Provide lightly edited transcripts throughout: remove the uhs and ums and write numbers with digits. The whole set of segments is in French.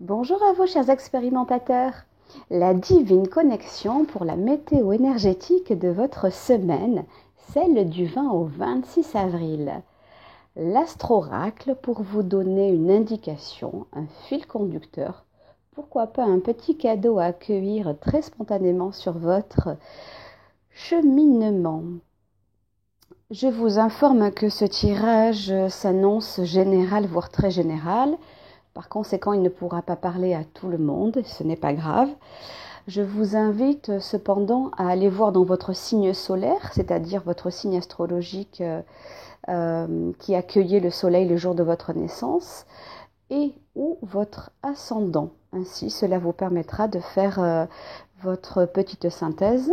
Bonjour à vous, chers expérimentateurs. La divine connexion pour la météo énergétique de votre semaine, celle du 20 au 26 avril. L'astroracle pour vous donner une indication, un fil conducteur, pourquoi pas un petit cadeau à accueillir très spontanément sur votre cheminement. Je vous informe que ce tirage s'annonce général, voire très général. Par conséquent, il ne pourra pas parler à tout le monde, ce n'est pas grave. Je vous invite cependant à aller voir dans votre signe solaire, c'est-à-dire votre signe astrologique qui accueillait le soleil le jour de votre naissance, et ou votre ascendant. Ainsi, cela vous permettra de faire votre petite synthèse.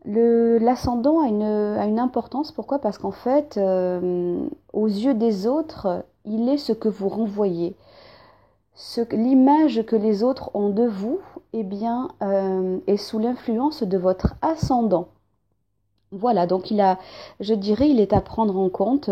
L'ascendant a une importance, pourquoi? Parce qu'en fait, aux yeux des autres, il est ce que vous renvoyez. L'image que les autres ont de vous, eh bien, est sous l'influence de votre ascendant. Voilà, donc je dirais, il est à prendre en compte,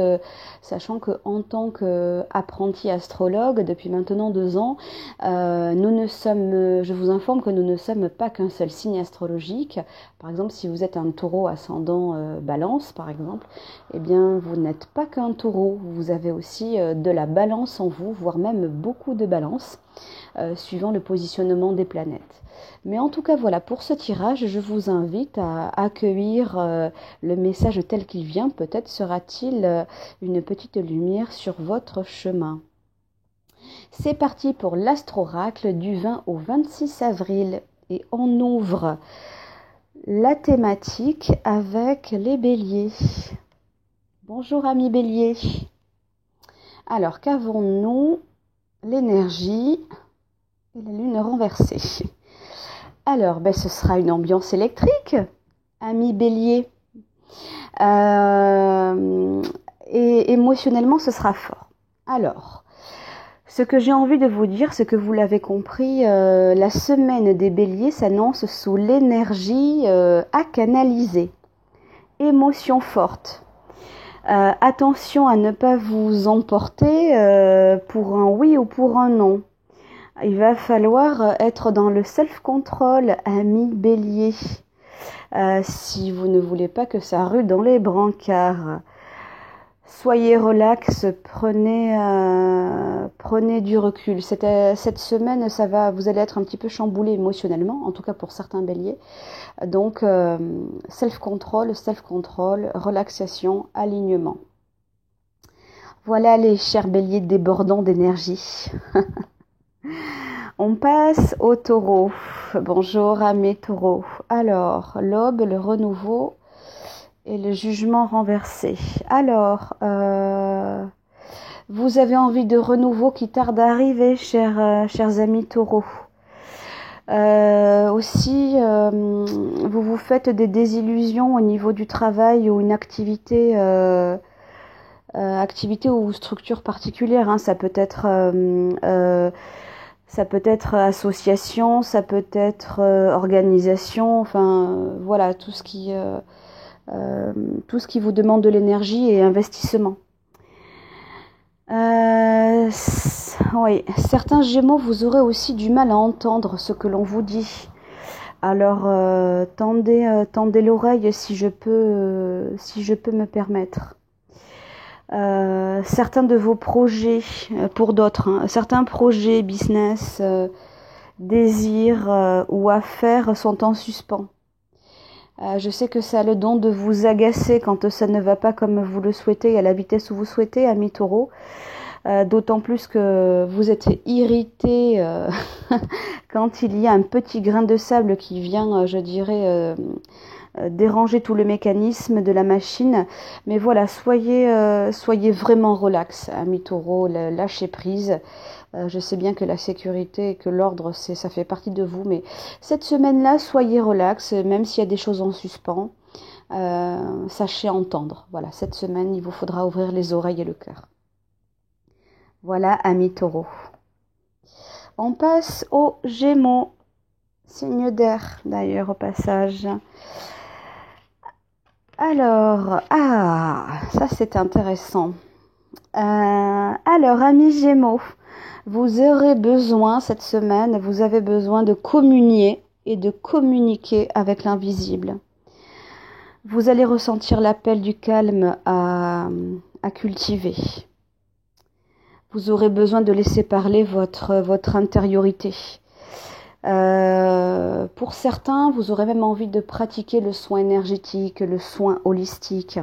sachant qu'en tant qu'apprenti astrologue, depuis maintenant 2 ans, je vous informe que nous ne sommes pas qu'un seul signe astrologique. Par exemple, si vous êtes un taureau ascendant balance, par exemple, eh bien, vous n'êtes pas qu'un taureau, vous avez aussi de la balance en vous, voire même beaucoup de balance, suivant le positionnement des planètes. Mais en tout cas, voilà, pour ce tirage, je vous invite à accueillir le message tel qu'il vient. Peut-être sera-t-il une petite lumière sur votre chemin. C'est parti pour l'astroracle du 20 au 26 avril. Et on ouvre la thématique avec les béliers. Bonjour amis béliers. Alors, qu'avons-nous? L'énergie et la lune renversée. Alors, ce sera une ambiance électrique, amis bélier. Et émotionnellement, ce sera fort. Alors, ce que j'ai envie de vous dire, c'est que vous l'avez compris, la semaine des béliers s'annonce sous l'énergie à canaliser. Émotion forte. Attention à ne pas vous emporter pour un oui ou pour un non. Il va falloir être dans le self-control, ami bélier. Si vous ne voulez pas que ça rue dans les brancards. Soyez relax, prenez du recul. Cette semaine, vous allez être un petit peu chamboulé émotionnellement, en tout cas pour certains béliers. Donc, self-control, relaxation, alignement. Voilà les chers béliers débordants d'énergie. On passe au taureau. Bonjour à mes taureaux. Alors, l'aube, le renouveau et le jugement renversé. Alors, vous avez envie de renouveau qui tarde à arriver, chers amis taureaux. Aussi, vous vous faites des désillusions au niveau du travail ou une activité ou structure particulière. Hein. Ça peut être association, ça peut être organisation, enfin voilà, tout ce qui vous demande de l'énergie et investissement. Oui, certains gémeaux, vous aurez aussi du mal à entendre ce que l'on vous dit. Alors tendez l'oreille si je peux me permettre. Certains de vos projets, pour d'autres, hein, certains projets, business, désirs ou affaires sont en suspens. Je sais que ça a le don de vous agacer quand ça ne va pas comme vous le souhaitez et à la vitesse où vous souhaitez, amis taureaux. D'autant plus que vous êtes irrité quand il y a un petit grain de sable qui vient, déranger tout le mécanisme de la machine. Mais voilà, soyez vraiment relax, amis taureaux, lâchez prise. Je sais bien que la sécurité et que l'ordre, ça fait partie de vous, mais cette semaine-là, soyez relax, même s'il y a des choses en suspens. Sachez entendre. Voilà, cette semaine, il vous faudra ouvrir les oreilles et le cœur. Voilà, amis taureaux. On passe aux Gémeaux. Signe d'air, d'ailleurs, au passage. Alors, ça c'est intéressant. Alors, amis Gémeaux, vous aurez besoin cette semaine, vous avez besoin de communier et de communiquer avec l'invisible. Vous allez ressentir l'appel du calme à cultiver. Vous aurez besoin de laisser parler votre intériorité. Pour certains, vous aurez même envie de pratiquer le soin énergétique, le soin holistique.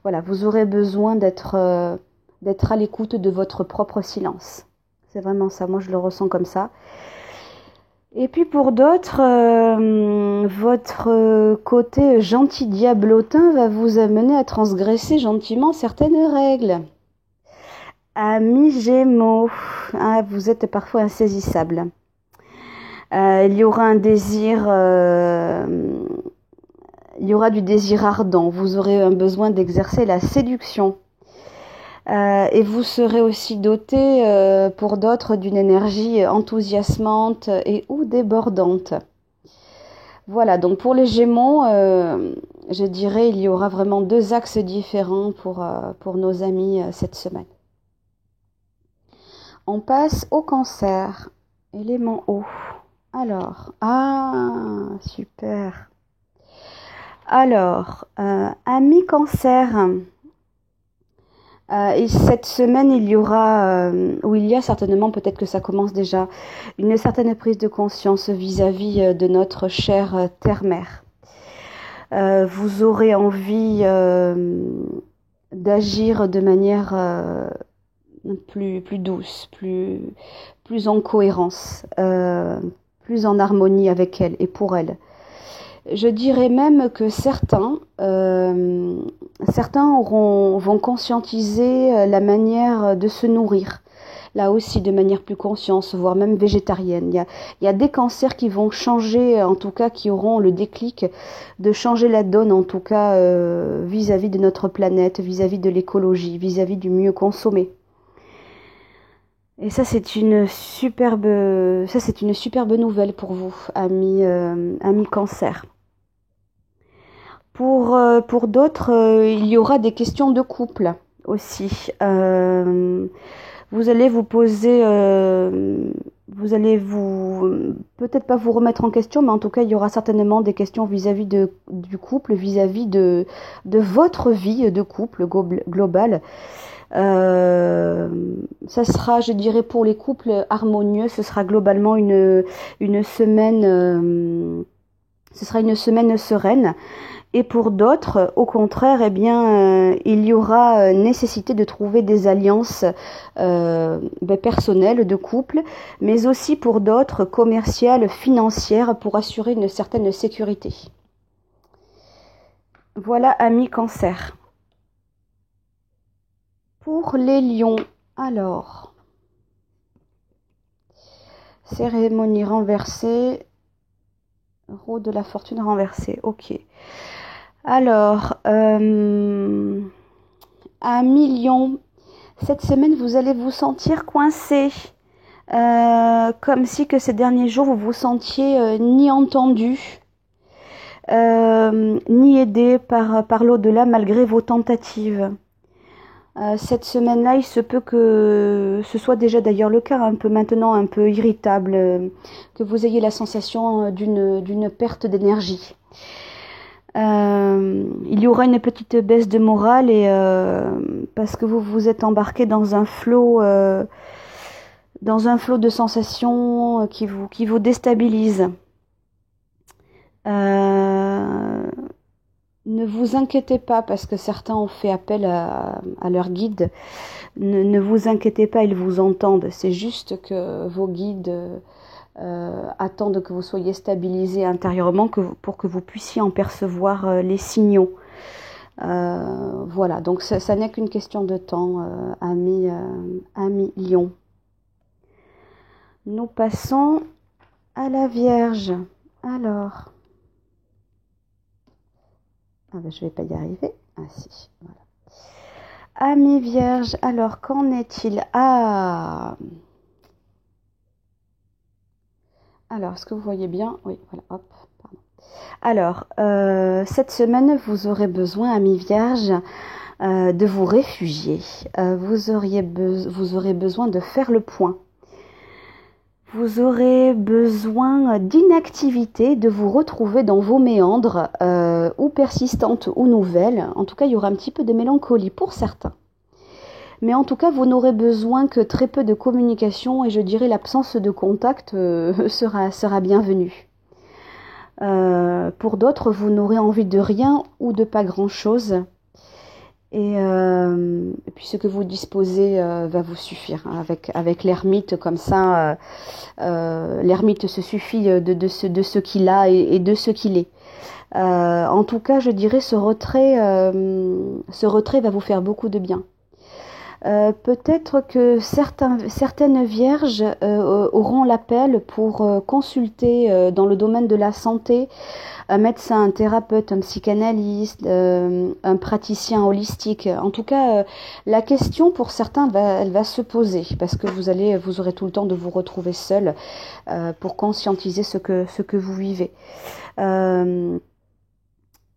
Voilà, vous aurez besoin d'être à l'écoute de votre propre silence. C'est vraiment ça, moi je le ressens comme ça. Et puis pour d'autres, votre côté gentil diablotin va vous amener à transgresser gentiment certaines règles. Amis Gémeaux, vous êtes parfois insaisissables. Il y aura un désir, il y aura du désir ardent. Vous aurez un besoin d'exercer la séduction. Et vous serez aussi doté, pour d'autres, d'une énergie enthousiasmante et ou débordante. Voilà, donc pour les Gémeaux, je dirais il y aura vraiment 2 axes différents pour nos amis cette semaine. On passe au Cancer, élément eau. Alors, super. Alors, amis Cancer, et cette semaine, il y aura, ou il y a certainement, peut-être que ça commence déjà, une certaine prise de conscience vis-à-vis de notre chère terre-mère. Vous aurez envie d'agir de manière plus douce, plus en cohérence, plus en harmonie avec elle et pour elle. Je dirais même que certains vont conscientiser la manière de se nourrir, là aussi de manière plus consciente, voire même végétarienne. Il y a des cancers qui vont changer, en tout cas qui auront le déclic de changer la donne, en tout cas vis-à-vis de notre planète, vis-à-vis de l'écologie, vis-à-vis du mieux consommer. Et ça c'est une superbe nouvelle pour vous, amis Cancer. Pour d'autres, il y aura des questions de couple aussi. Vous allez vous poser, peut-être pas vous remettre en question, mais en tout cas, il y aura certainement des questions vis-à-vis du couple, vis-à-vis de votre vie de couple globale. Ça sera, je dirais, pour les couples harmonieux, ce sera globalement une semaine, ce sera une semaine sereine. Et pour d'autres, au contraire, eh bien, il y aura nécessité de trouver des alliances personnelles de couple, mais aussi pour d'autres commerciales, financières, pour assurer une certaine sécurité. Voilà, amis Cancer. Pour les lions, alors, cérémonie renversée, roue de la fortune renversée, ok. Alors, amis Lion, cette semaine, vous allez vous sentir coincé, comme si que ces derniers jours, vous vous sentiez ni entendu, ni aidé par l'au-delà, malgré vos tentatives. Cette semaine-là, il se peut que ce soit déjà d'ailleurs le cas, un peu maintenant, un peu irritable, que vous ayez la sensation d'une perte d'énergie. Il y aura une petite baisse de morale et parce que vous vous êtes embarqué dans un flot de sensations qui vous déstabilise. Ne vous inquiétez pas parce que certains ont fait appel à leur guide. Ne vous inquiétez pas, ils vous entendent. C'est juste que vos guides attendent que vous soyez stabilisé intérieurement pour que vous puissiez en percevoir les signaux. Voilà, donc ça n'est qu'une question de temps, amis Lion. Nous passons à la Vierge. Alors, je vais pas y arriver. Ah si, voilà. Amis Vierge, alors qu'en est-il? Alors, est-ce que vous voyez bien? Oui, voilà, hop, pardon. Alors, cette semaine, vous aurez besoin, amis Vierge, de vous réfugier. Vous aurez besoin de faire le point Vous aurez besoin d'inactivité, de vous retrouver dans vos méandres, ou persistantes ou nouvelles. En tout cas, il y aura un petit peu de mélancolie pour certains. Mais en tout cas, vous n'aurez besoin que très peu de communication et je dirais l'absence de contact sera bienvenue. Pour d'autres, vous n'aurez envie de rien ou de pas grand-chose. Et puis ce que vous disposez va vous suffire. Avec l'ermite comme ça, l'ermite se suffit de ce qu'il a et de ce qu'il est. En tout cas, je dirais ce retrait va vous faire beaucoup de bien. Peut-être que certaines vierges auront l'appel pour consulter dans le domaine de la santé un médecin, un thérapeute, un psychanalyste, un praticien holistique. En tout cas, la question pour certains elle va se poser parce que vous aurez tout le temps de vous retrouver seul pour conscientiser ce que vous vivez.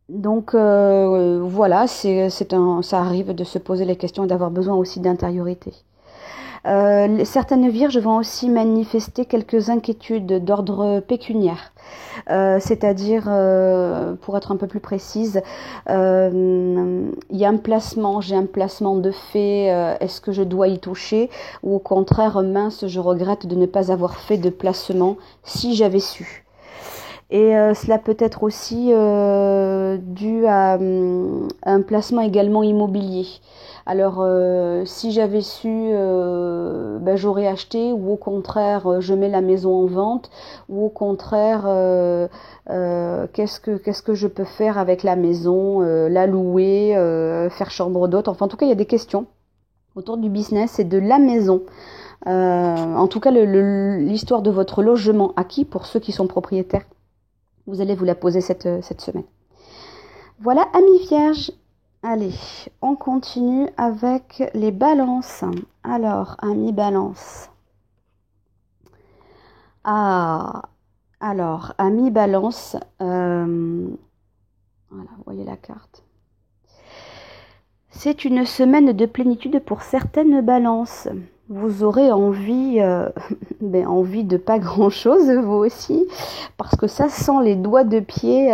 Donc voilà, ça arrive de se poser les questions et d'avoir besoin aussi d'intériorité. Certaines vierges vont aussi manifester quelques inquiétudes d'ordre pécuniaire, c'est-à-dire, pour être un peu plus précise, il y a j'ai un placement de fait, est-ce que je dois y toucher, ou au contraire, mince, je regrette de ne pas avoir fait de placement si j'avais su. Et cela peut être aussi dû à un placement également immobilier. Alors, si j'avais su, j'aurais acheté, ou au contraire, je mets la maison en vente, ou au contraire, qu'est-ce que je peux faire avec la maison, la louer, faire chambre d'hôte. Enfin, en tout cas, il y a des questions autour du business et de la maison. En tout cas, l'histoire de votre logement acquis pour ceux qui sont propriétaires. Vous allez vous la poser cette semaine. Voilà, amis vierges. Allez, on continue avec les balances. Alors, amis balance. Alors, amis balance. Voilà, vous voyez la carte. C'est une semaine de plénitude pour certaines balances. Vous aurez envie de pas grand-chose, vous aussi, parce que ça sent les doigts de pied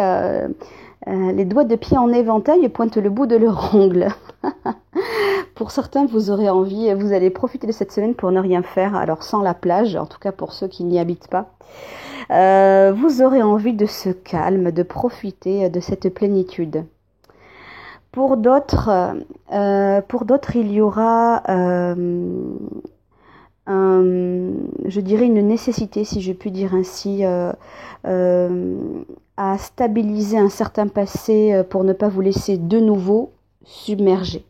en éventail et pointent le bout de leur ongle. Pour certains, vous allez profiter de cette semaine pour ne rien faire, alors sans la plage, en tout cas pour ceux qui n'y habitent pas. Vous aurez envie de ce calme, de profiter de cette plénitude. Pour d'autres, il y aura, je dirais, une nécessité, si je puis dire ainsi, à stabiliser un certain passé pour ne pas vous laisser de nouveau submerger.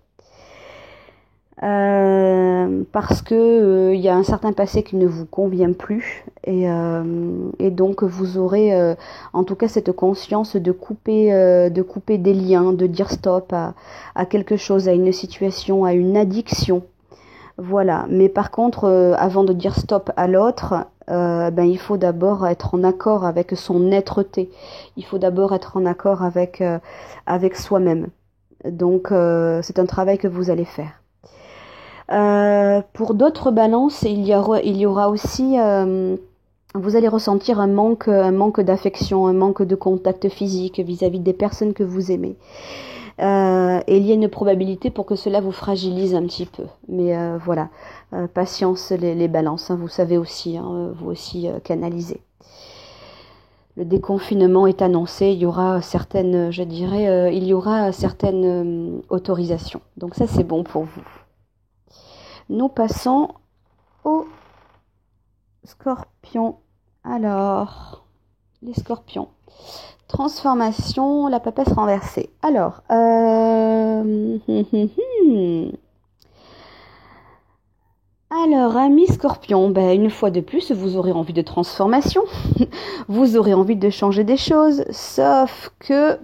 Parce que y a un certain passé qui ne vous convient plus et donc vous aurez en tout cas cette conscience de couper des liens, de dire stop à quelque chose, à une situation, à une addiction. Voilà. Mais par contre, avant de dire stop à l'autre, il faut d'abord être en accord avec son être-té. Il faut d'abord être en accord avec soi-même. Donc c'est un travail que vous allez faire. Pour d'autres balances, il y aura aussi, vous allez ressentir un manque d'affection, un manque de contact physique vis-à-vis des personnes que vous aimez. Et il y a une probabilité pour que cela vous fragilise un petit peu. Mais voilà, patience les balances, hein, vous savez aussi, vous aussi canaliser. Le déconfinement est annoncé, il y aura certaines, autorisations. Donc ça, c'est bon pour vous. Nous passons aux scorpions. Alors, les scorpions. Transformation, la papesse renversée. Alors, alors, amis scorpions, une fois de plus, vous aurez envie de transformation. Vous aurez envie de changer des choses, sauf que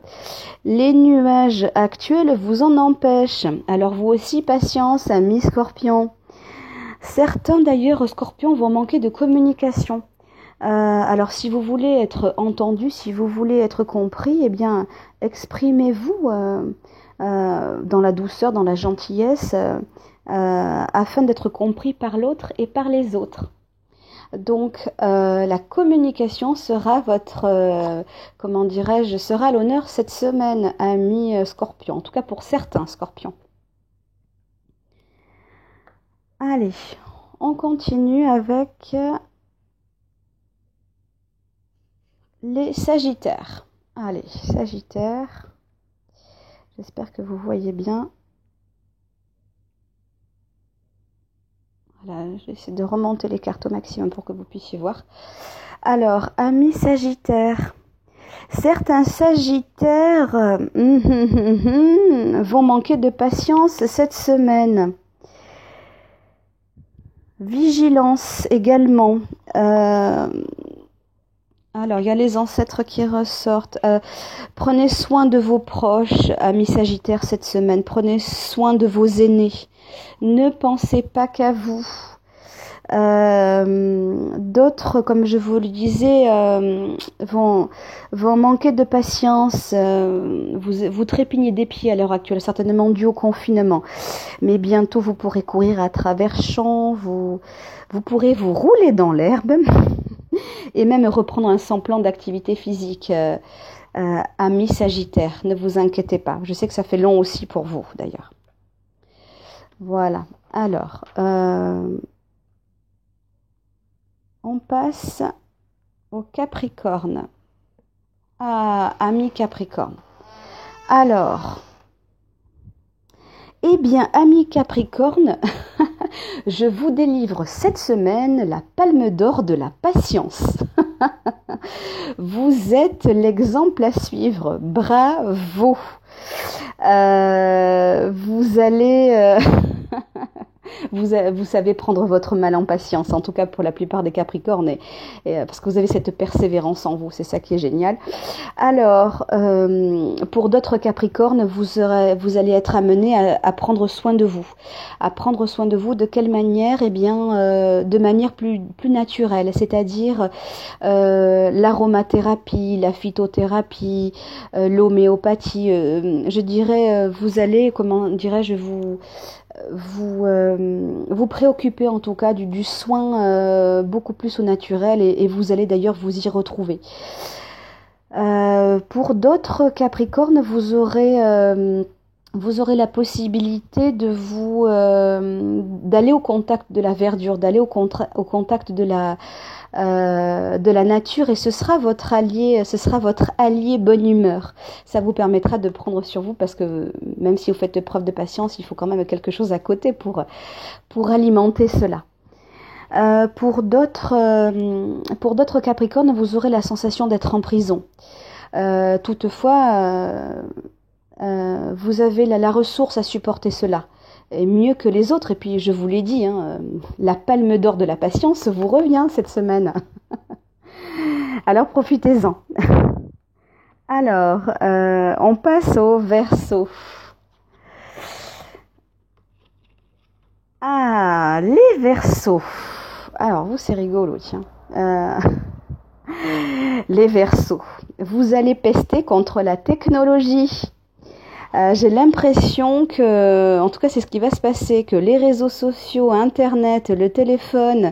les nuages actuels vous en empêchent. Alors, vous aussi, patience, amis scorpions. Certains, d'ailleurs, scorpions, vont manquer de communication. Alors, si vous voulez être entendu, si vous voulez être compris, eh bien, exprimez-vous dans la douceur, dans la gentillesse, afin d'être compris par l'autre et par les autres. Donc, la communication sera comment dirais-je, sera à l'honneur cette semaine, amis Scorpion. En tout cas pour certains Scorpions. Allez, on continue avec les Sagittaires. Allez, Sagittaires. J'espère que vous voyez bien. Voilà, je vais essayer de remonter les cartes au maximum pour que vous puissiez voir. Alors, amis Sagittaires. Certains Sagittaires vont manquer de patience cette semaine. Vigilance également. Alors, il y a les ancêtres qui ressortent. Prenez soin de vos proches, amis Sagittaires, cette semaine. Prenez soin de vos aînés. Ne pensez pas qu'à vous. D'autres, comme je vous le disais, vont manquer de patience. Vous trépignez des pieds à l'heure actuelle, certainement dû au confinement. Mais bientôt, vous pourrez courir à travers champs, vous pourrez vous rouler dans l'herbe et même reprendre un semblant d'activité physique. Amis Sagittaires, ne vous inquiétez pas. Je sais que ça fait long aussi pour vous, d'ailleurs. Voilà. Alors, on passe au Capricorne. Ah, amis Capricorne. Alors, eh bien, amis Capricorne, je vous délivre cette semaine la palme d'or de la patience. Vous êtes l'exemple à suivre. Bravo. Vous allez... Vous savez prendre votre mal en patience, en tout cas pour la plupart des Capricornes, parce que vous avez cette persévérance en vous, c'est ça qui est génial. Alors, pour d'autres Capricornes, vous allez être amenés à prendre soin de vous. À prendre soin de vous de quelle manière? Eh bien, de manière plus naturelle, c'est-à-dire l'aromathérapie, la phytothérapie, l'homéopathie. Je dirais, vous allez, comment dirais-je, vous préoccupez en tout cas du soin beaucoup plus au naturel et vous allez d'ailleurs vous y retrouver. Pour d'autres Capricornes, vous aurez la possibilité de d'aller au contact de la verdure, d'aller au contact de la nature, et ce sera votre allié bonne humeur. Ça vous permettra de prendre sur vous, parce que même si vous faites preuve de patience, il faut quand même quelque chose à côté pour alimenter cela. Pour d'autres Capricornes, vous aurez la sensation d'être en prison. Toutefois, vous avez la ressource à supporter cela, et mieux que les autres. Et puis, je vous l'ai dit, la palme d'or de la patience vous revient cette semaine. Alors, profitez-en. Alors, on passe au Verseau. Ah, les Verseaux. Alors, vous, c'est rigolo, tiens. Les Verseaux. Vous allez pester contre la technologie. J'ai l'impression que, en tout cas c'est ce qui va se passer, que les réseaux sociaux, Internet, le téléphone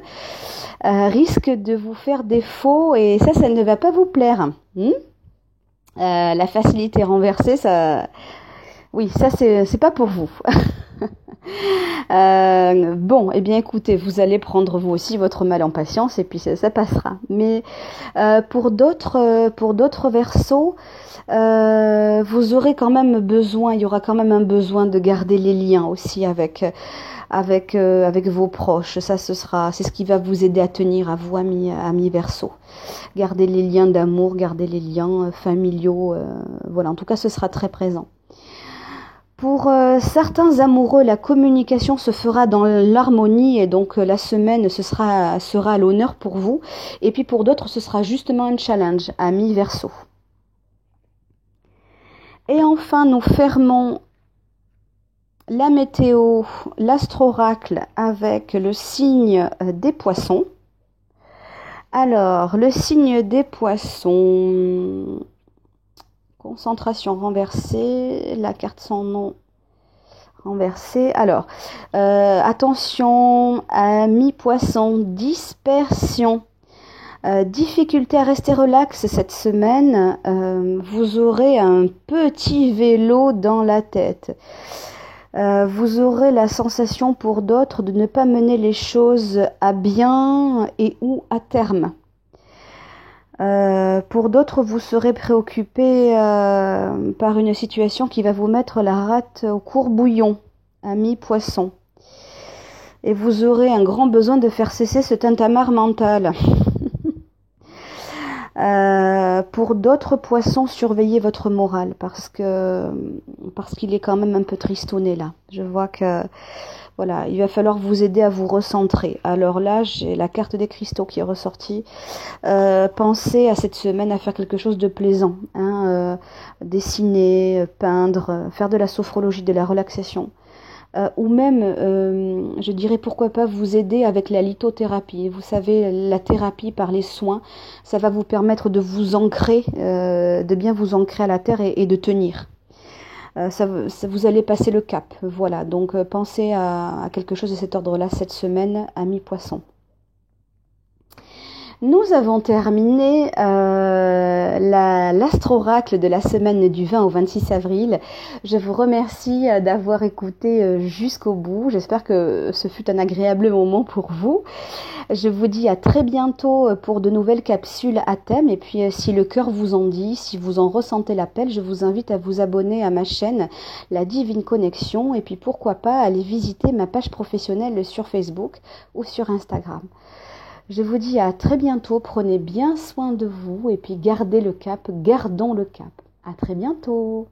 risquent de vous faire défaut, et ça ne va pas vous plaire. La facilité renversée, ça, oui, ça c'est pas pour vous. Bon, eh bien écoutez, vous allez prendre vous aussi votre mal en patience, et puis ça passera. Mais pour d'autres Verseaux, vous aurez quand même besoin, il y aura quand même un besoin de garder les liens aussi avec vos proches. Ça, c'est ce qui va vous aider à tenir, à vous, amis Verseau. Gardez les liens d'amour, gardez les liens familiaux. Voilà, en tout cas, ce sera très présent. Pour certains amoureux, la communication se fera dans l'harmonie, et donc la semaine sera à l'honneur pour vous. Et puis pour d'autres, ce sera justement un challenge, amis Verseau. Et enfin, nous fermons la météo, l'astro-oracle avec le signe des Poissons. Alors, le signe des Poissons, concentration renversée, la carte sans nom renversé. Alors, attention, amis poissons, dispersion. Difficulté à rester relax cette semaine. Vous aurez un petit vélo dans la tête. Vous aurez la sensation pour d'autres de ne pas mener les choses à bien et ou à terme. Pour d'autres, vous serez préoccupé par une situation qui va vous mettre la rate au courbouillon, ami poisson. Et vous aurez un grand besoin de faire cesser ce tintamarre mental. Pour d'autres poissons, surveillez votre morale parce qu'il est quand même un peu tristonné là. Je vois que voilà, il va falloir vous aider à vous recentrer. Alors là, j'ai la carte des cristaux qui est ressortie. Pensez à cette semaine à faire quelque chose de plaisant, hein, dessiner, peindre, faire de la sophrologie, de la relaxation. Ou même, je dirais pourquoi pas vous aider avec la lithothérapie. Vous savez, la thérapie par les soins, ça va vous permettre de vous ancrer, de bien vous ancrer à la terre et de tenir. Ça, vous allez passer le cap, voilà. Donc pensez à quelque chose de cet ordre-là cette semaine, amis poissons. Nous avons terminé l'astro-oracle de la semaine du 20 au 26 avril. Je vous remercie d'avoir écouté jusqu'au bout. J'espère que ce fut un agréable moment pour vous. Je vous dis à très bientôt pour de nouvelles capsules à thème. Et puis si le cœur vous en dit, si vous en ressentez l'appel, je vous invite à vous abonner à ma chaîne La Divine Connexion. Et puis pourquoi pas aller visiter ma page professionnelle sur Facebook ou sur Instagram. Je vous dis à très bientôt, prenez bien soin de vous et puis gardez le cap, gardons le cap. À très bientôt.